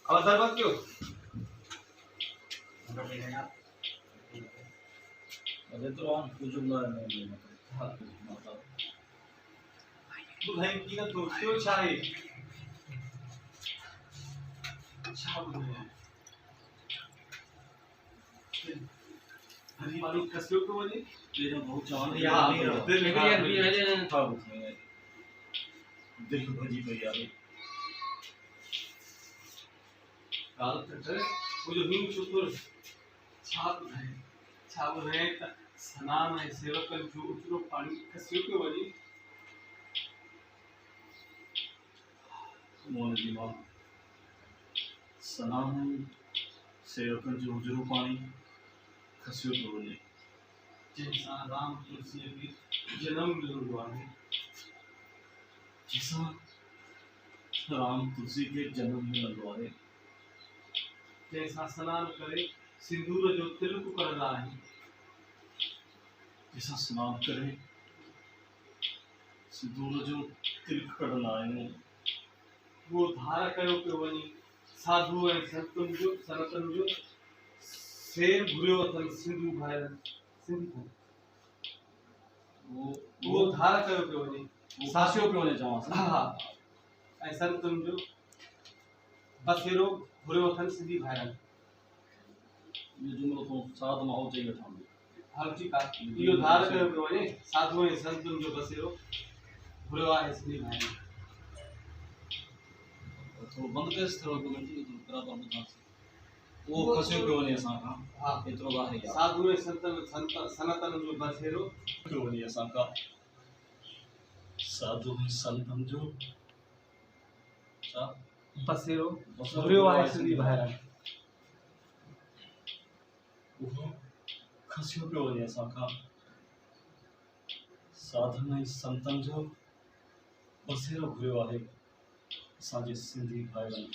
और सरबत क्यों अरे तो हम कुछ नहीं हाँ तो भाई की ना तो क्यों चाहे अच्छा बोले हरी वाली कसियों को बोले तेरे बहुत चांद यहाँ फिर लेकिन यार भी है ना था उसमें दिल भजी पे यार काल तक वो जो नीम चुकुर छाप है सनाम है सेवक जो उतरो पानी कसियों के बोले मोन दिमाग सनाम सेवकन जो उजरू पानी खसियो तो बोले जैसा राम तुलसी की जन्म मिलवा है जैसा राम तुलसी के जन्म में लगवाए जैसा स्नान करे सिंदूर जो तिलक कर रहा है जैसा स्नान करे सिंदूर जो तिलक कर लाए वो धारा करो के वनी साधु है संतन जो सनातन जो शेर भूरे वतन सिंधु भाई सिंधु वो धारा करो के वनी सासियों पे होने जाओ हाँ ऐसा तुम जो बसेरो भूरे वतन सिंधी भाई ये जुमलो तो साथ में हो चाहिए था हर चीज का यो धारा करो के वनी साधु है संतन जो बसेरो भूरे वाले सिंधी भाई तो बंद कर स्थल को गंती तो करा तो बता वो खसियो पे होने सा का हाँ इतरो बाहर या साधु है संतन सनातन जो बसेरो पे होने सा का साधु संतन जो सा बसेरो भूरे वाले सिंधी भाई वो खसियो पे होने सा का साधु संतन जो बसेरो भूरे वाले साजे सिंधी भाई बन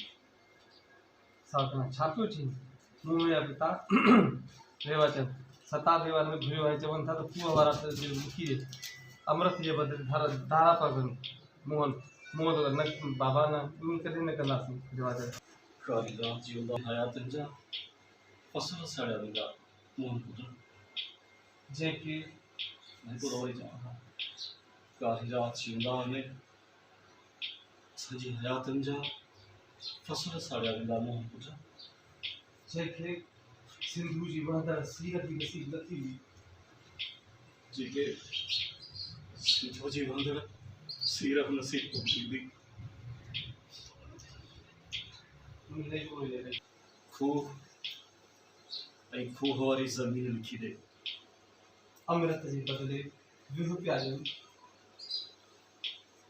साधना छापियो थी मुंह में पिता रेवाचन सता देवान में भूरे वाले जवन था तो पूरा वारा से जो लिखी है अमृत ये बदल धारा धारा पर बन मोहन मोहन न बाबा ना उनके दिन न करना सी रेवाचन कारिगा जीवदा हयात जा फसल साड़ा दिगा मोहन पुत्र जे की नहीं तो रोई जा कारिगा जीवदा ने सजी हयात जा फसल साड़ा दिगा मोहन पुत्र जे के सिंधु जी बहदर सीरत की सी लती जी के सिंधु जी बंदर सीरत नसीब को दी नहीं कोई ले खूह एक खूह वाली जमीन लिखी दे अमृत जी बदले विह प्यारे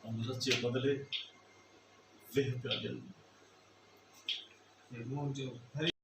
अमृत के बदले वह प्याजल मोहन जो